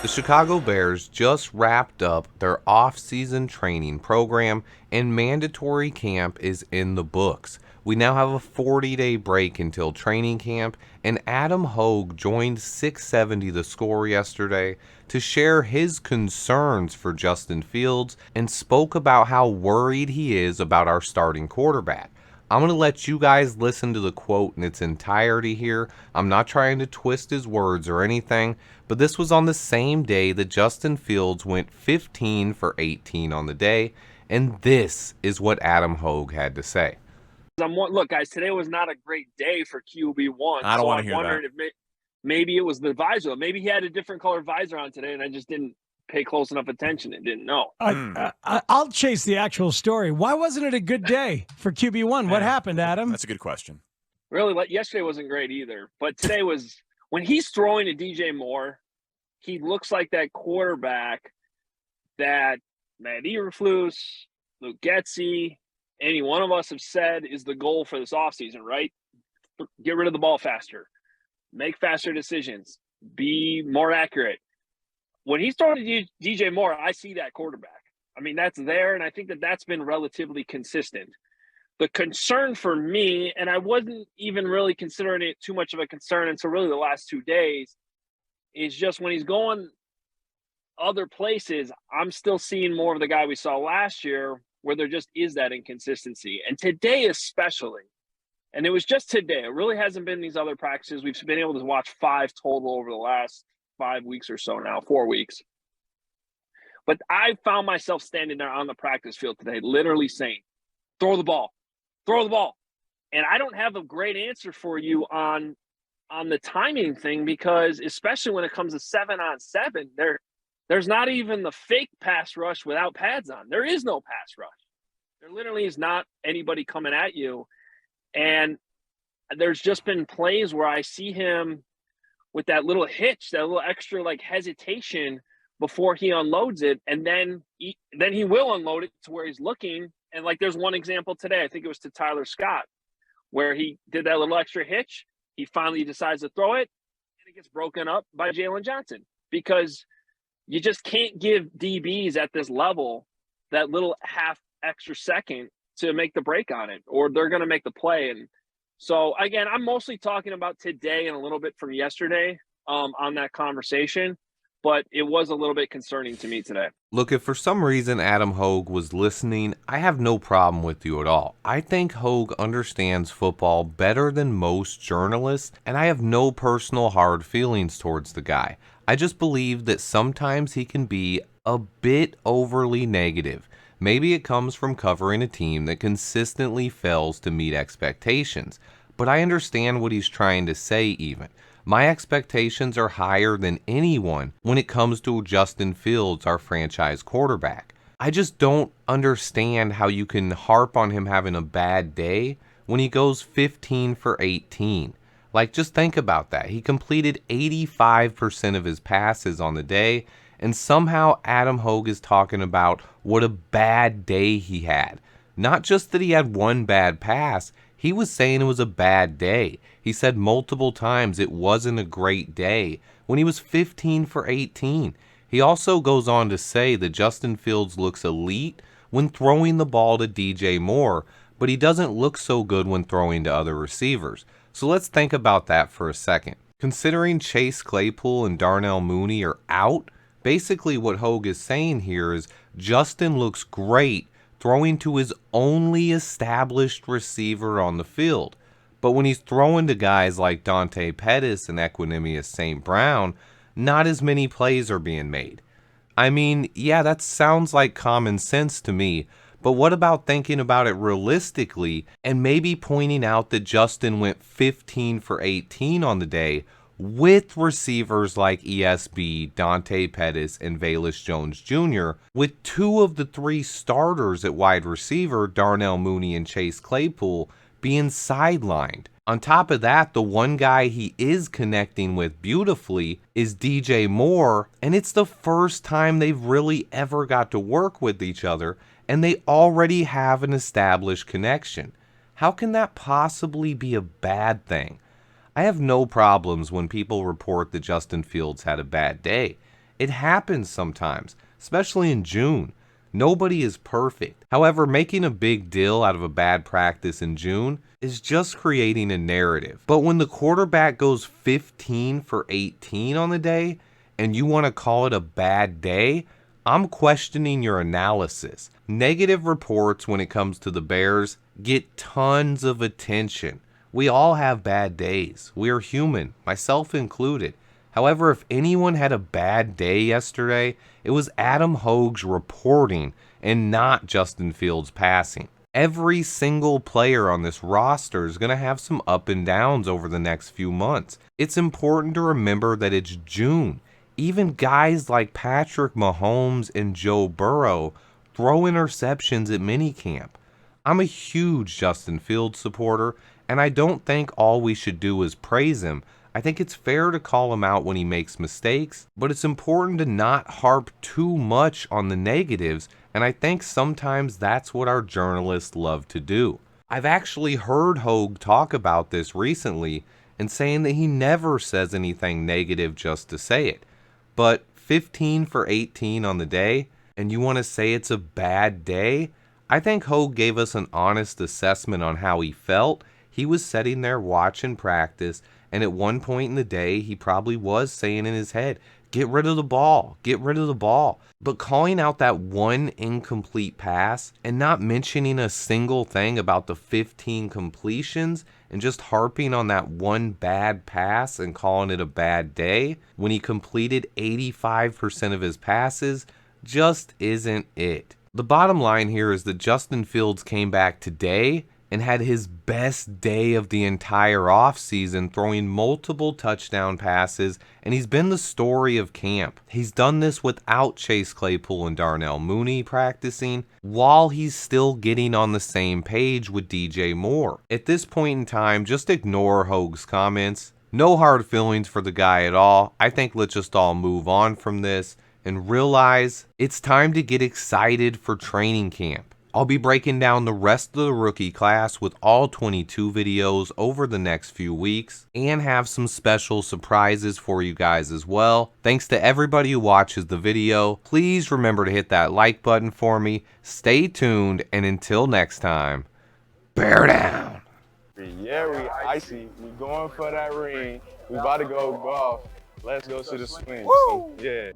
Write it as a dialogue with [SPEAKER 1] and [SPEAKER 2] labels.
[SPEAKER 1] The Chicago Bears just wrapped up their off-season training program and mandatory camp is in the books. We now have a 40-day break until training camp, and Adam Hoge joined 670 The Score yesterday to share his concerns for Justin Fields and spoke about how worried he is about our starting quarterback. I'm going to let you guys listen to the quote in its entirety here. I'm not trying to twist his words or anything, but this was on the same day that Justin Fields went 15 for 18 on the day, and this is what Adam Hoge had to say.
[SPEAKER 2] Look, guys, today was not a great day for QB1.
[SPEAKER 3] I don't want to
[SPEAKER 2] I'm
[SPEAKER 3] hear
[SPEAKER 2] wondering
[SPEAKER 3] that.
[SPEAKER 2] if maybe it was the visor. Maybe he had a different color visor on today, and I just didn't pay close enough attention and didn't know.
[SPEAKER 4] I'll chase the actual story. Why wasn't it a good day for QB1? What happened, Adam?
[SPEAKER 3] That's a good question.
[SPEAKER 2] Really, yesterday wasn't great either, but today was. When he's throwing to DJ Moore, he looks like that quarterback that Matt Eberflus, Luke Getsy, any one of us have said is the goal for this offseason, right? Get rid of the ball faster, make faster decisions, be more accurate. When he's throwing to DJ Moore, I see that quarterback. I mean, that's there, and I think that's been relatively consistent. The concern for me, and I wasn't even really considering it too much of a concern until really the last 2 days, is just when he's going other places, I'm still seeing more of the guy we saw last year where there just is that inconsistency. And today especially, and it was just today, it really hasn't been these other practices. We've been able to watch 5 total over the last 5 weeks or so now, 4 weeks. But I found myself standing there on the practice field today, literally saying, throw the ball. And I don't have a great answer for you on the timing thing, because especially when it comes to 7-on-7, there's not even the fake pass rush without pads on. There is no pass rush. There literally is not anybody coming at you. And there's just been plays where I see him with that little hitch, that little extra hesitation before he unloads it, and then he will unload it to where he's looking. And there's one example today, I think it was to Tyler Scott, where he did that little extra hitch. He finally decides to throw it, and it gets broken up by Jalen Johnson, because you just can't give DBs at this level that little half extra second to make the break on it, or they're going to make the play. And so, again, I'm mostly talking about today and a little bit from yesterday on that conversation, but it was a little bit concerning to me today.
[SPEAKER 1] Look, if for some reason Adam Hoge was listening, I have no problem with you at all. I think Hoge understands football better than most journalists, and I have no personal hard feelings towards the guy. I just believe that sometimes he can be a bit overly negative. Maybe it comes from covering a team that consistently fails to meet expectations, but I understand what he's trying to say even. My expectations are higher than anyone when it comes to Justin Fields, our franchise quarterback. I just don't understand how you can harp on him having a bad day when he goes 15 for 18. Just think about that. He completed 85% of his passes on the day, and somehow Adam Hoge is talking about what a bad day he had. Not just that he had one bad pass, he was saying it was a bad day. He said multiple times it wasn't a great day when he was 15 for 18. He also goes on to say that Justin Fields looks elite when throwing the ball to DJ Moore, but he doesn't look so good when throwing to other receivers. So let's think about that for a second. Considering Chase Claypool and Darnell Mooney are out, basically what Hoge is saying here is Justin looks great throwing to his only established receiver on the field. But when he's throwing to guys like Dante Pettis and Equanimous St. Brown, not as many plays are being made. I mean, yeah, that sounds like common sense to me, but what about thinking about it realistically and maybe pointing out that Justin went 15 for 18 on the day with receivers like ESB, Dante Pettis, and Velus Jones Jr., with 2 of the 3 starters at wide receiver, Darnell Mooney and Chase Claypool, being sidelined. On top of that, the one guy he is connecting with beautifully is DJ Moore, and it's the first time they've really ever got to work with each other, and they already have an established connection. How can that possibly be a bad thing? I have no problems when people report that Justin Fields had a bad day. It happens sometimes, especially in June. Nobody is perfect. However, making a big deal out of a bad practice in June is just creating a narrative. But when the quarterback goes 15 for 18 on the day and you want to call it a bad day, I'm questioning your analysis. Negative reports when it comes to the Bears get tons of attention. We all have bad days. We are human, myself included. However, if anyone had a bad day yesterday, it was Adam Hoge's reporting and not Justin Fields' passing. Every single player on this roster is going to have some up and downs over the next few months. It's important to remember that it's June. Even guys like Patrick Mahomes and Joe Burrow throw interceptions at minicamp. I'm a huge Justin Fields supporter, and I don't think all we should do is praise him. I think it's fair to call him out when he makes mistakes, but it's important to not harp too much on the negatives, and I think sometimes that's what our journalists love to do. I've actually heard Hoge talk about this recently and saying that he never says anything negative just to say it. But 15 for 18 on the day, and you want to say it's a bad day? I think Hoge gave us an honest assessment on how he felt. He was sitting there watching practice, and at one point in the day, he probably was saying in his head, get rid of the ball, get rid of the ball. But calling out that one incomplete pass and not mentioning a single thing about the 15 completions and just harping on that one bad pass and calling it a bad day when he completed 85% of his passes just isn't it. The bottom line here is that Justin Fields came back today and had his best day of the entire offseason, throwing multiple touchdown passes, and he's been the story of camp. He's done this without Chase Claypool and Darnell Mooney practicing, while he's still getting on the same page with DJ Moore. At this point in time, just ignore Hoge's comments. No hard feelings for the guy at all. I think let's just all move on from this and realize it's time to get excited for training camp. I'll be breaking down the rest of the rookie class with all 22 videos over the next few weeks and have some special surprises for you guys as well. Thanks to everybody who watches the video. Please remember to hit that like button for me. Stay tuned, and until next time, bear down.
[SPEAKER 3] Yeah, we icy. We going for that ring. We about to go golf. Let's go to the swing. So, yeah.